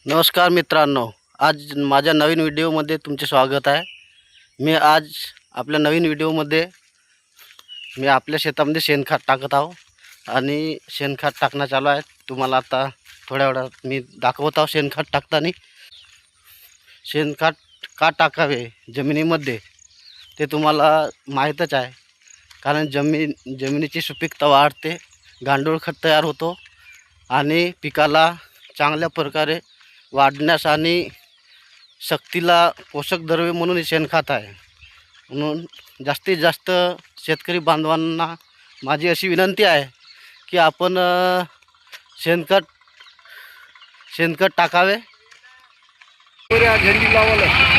नमस्कार मित्रांनो, आज माझ्या नवीन व्हिडिओमध्ये तुमचे स्वागत आहे। मी आज आपल्या नवीन व्हिडिओमध्ये मी आपल्या शेतामध्ये शेणखत टाकत आहो आणि शेणखत टाकणं चालू आहे। तुम्हाला आता थोड्या वेळात मी दाखवत आहो शेणखत टाकताना। शेणखत का टाकावे जमिनीमध्ये ते तुम्हाला माहीतच आहे, कारण जमिनीची सुपीकता वाढते, गांडूळ खत तयार होतो आणि पिकाला चांगल्या प्रकारे वाढण्यास आणि शक्तीला पोषक द्रव्य म्हणून शेणखत आहे। म्हणून जास्तीत जास्त शेतकरी बांधवांना माझी अशी विनंती आहे की आपण शेणखत टाकावे। झेंडी लावायला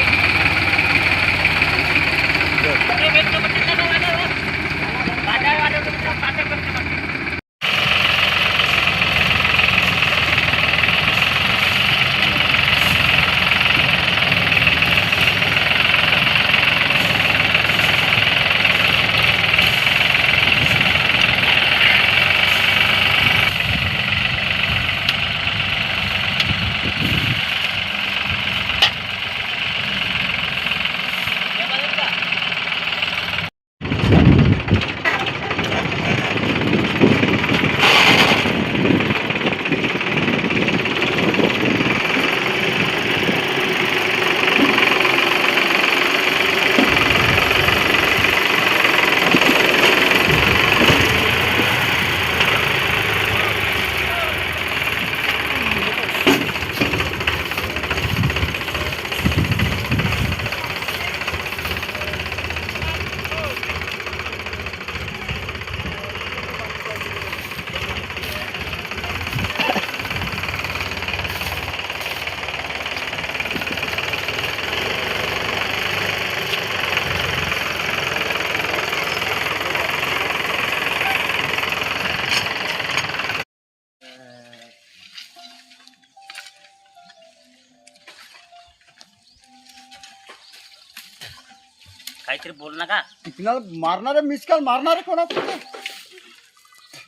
काहीतरी बोल ना का तिला मारणारे मिसकाल मारणारे कोणाचे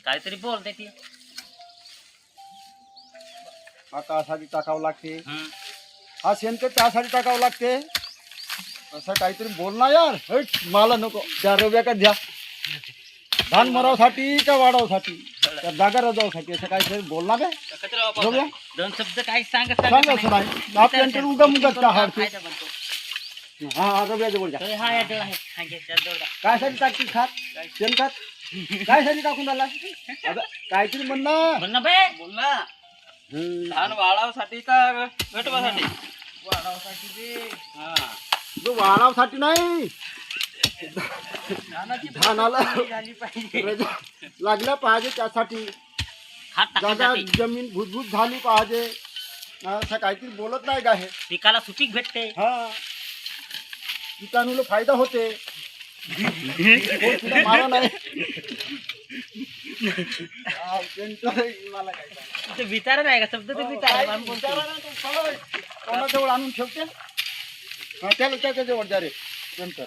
काहीतरी बोलते ती हा त्यासाठी टाकावं लागते, हा शेणखत त्यासाठी टाकावं लागते, असं काहीतरी बोल ना यार। हट, मला नको त्या रव्या का द्या धान मरावसाठी का वाढवसाठी त्या जागा रजावसाठी असं काहीतरी बोल ना बे रव्या। दोन शब्द काही सांग सांग असं नाही आपल्यानंतर उगा मुगात का हाडते। हा रव्या जवळ जा। कायसाठी टाकते खात शेणखत कायसाठी टाकून आला काहीतरी म्हण ना बोल ना धान वाळावसाठी का घटवासाठी वाळावसाठी जो वाढावसाठी नाही धानाला लागल्या पाहिजे त्यासाठी जागा जमीन भुसभुस झाली पाहिजे असं काहीतरी बोलत नाही का हे पिकाला सुपीक भेटते। हा पिकानुला फायदा होते मारा नाही विचार नाही का शब्द कोणाजवळ आणून ठेवते त्याला त्याच्याजवळ जा रे नंतर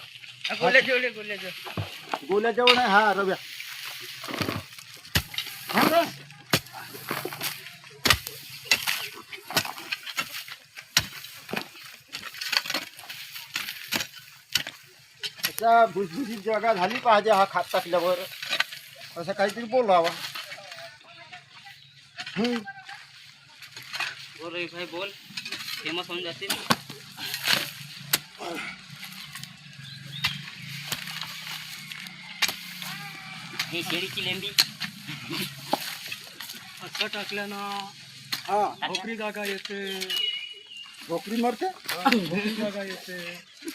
गोल्याजवळ नाही हा रव्या हा अशा भुसभुशीत जागा झाली पाहिजे हा खात टाकल्यावर असं काहीतरी बोलावा। बोल रे भाई बोल फेमस होऊन जाते। हे शेळीची लेंडी असं टाकल्यानं हा भोकरी जागा येते, भोकरी मरते भोकरी जागा येते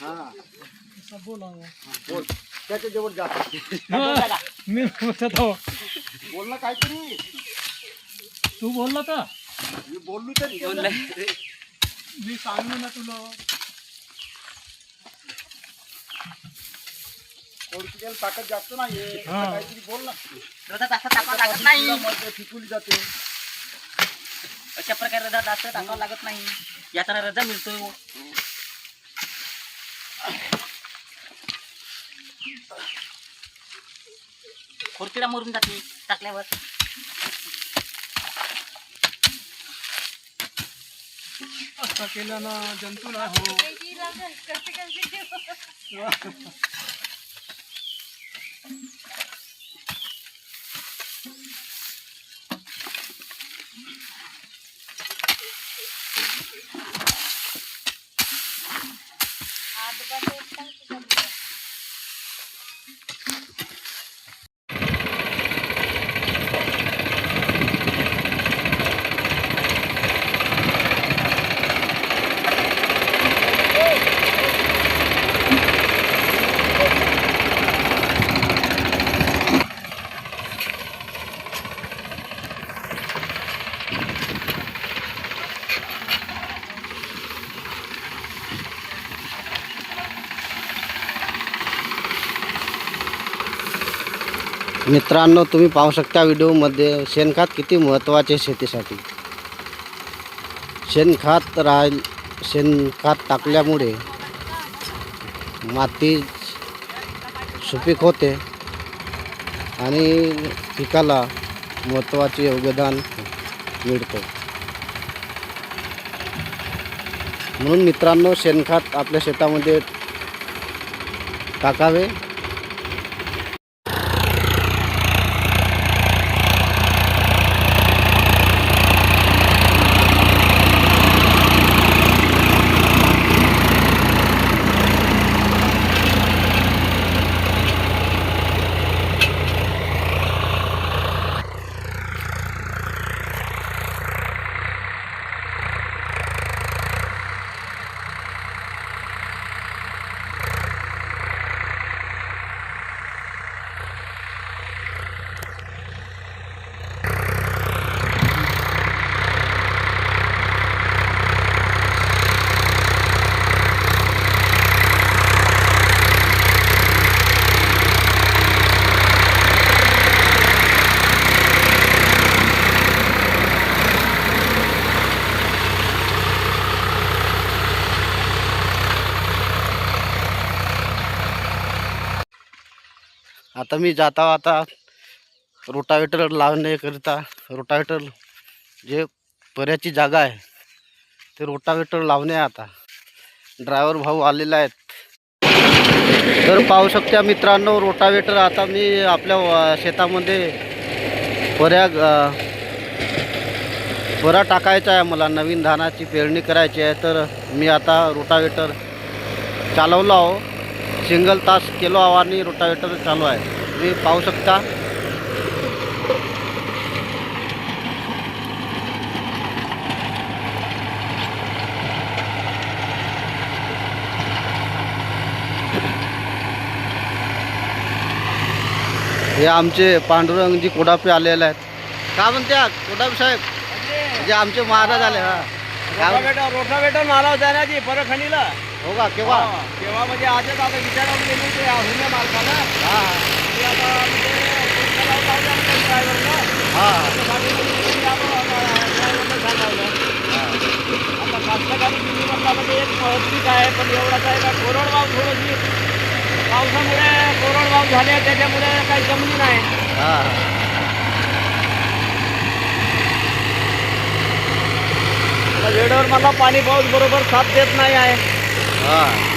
हा असं बोलावं। बोल त्याच्या जवळ जा मी बोल ना काहीतरी तू बोलला का मी बोललो तर मी सांगू ना तुला थोडी ताकद जास्त नाहीये काहीतरी बोल ना रजा जास्त टाकावं लागत नाही शिकवली जाते अशा प्रकारे रजा जास्त टाकावं लागत नाही याचा रजा मिळतो। खोडकिडा मरून जाते टाकल्यावर। असं केल्यानं जंतू नाही हो. मित्रांनो, तुम्ही पाहू शकता व्हिडिओमध्ये शेणखत किती महत्त्वाचे शेतीसाठी. शेणखत टाकल्यामुळे माती सुपीक होते आणि पिकाला महत्त्वाचे योगदान मिळतं. म्हणून मित्रांनो, शेणखत आपल्या शेतामध्ये टाकावे. आता मी आता रोटावेटर लावण्याकरिता रोटावेटर जे पर्याची जागा आहे ते रोटावेटर लावणे. आता ड्रायव्हर भाऊ आलेला आहेत. तर पाहू शकता मित्रांनो, रोटावेटर आता मी आपल्या शेतामध्ये परा टाकायचा आहे. मला नवीन धानाची पेरणी करायची आहे. तर मी आता रोटावेटर चालवलो आहो. सिंगल तास केलो आहो आणि रोटावेटर चालू आहे. तुम्ही पाहू शकता. हे आमचे पांडुरंगजी कोडापे आलेले आहेत. का म्हणत्या कोडापे साहेब? जे आमचे महाराज आले. रोटावेटर मारा होता ना जी परखणीला. हो का? केव्हा? केव्हा म्हणजे आजच आता विचारायला गेले होते हुन्या मालकाला. हां आता ड्रायव्हरला हां आता कास्तकारी जीवनातला म्हणजे एक पीक आहे, पण एवढाच आहे का कोरडवाहू थोडीशी पावसामुळे कोरडवाहू झाले, त्याच्यामुळे काही जमली नाही. हां वेळेवर मला पाणी पाऊस बरोबर साथ देत नाही आहे. हां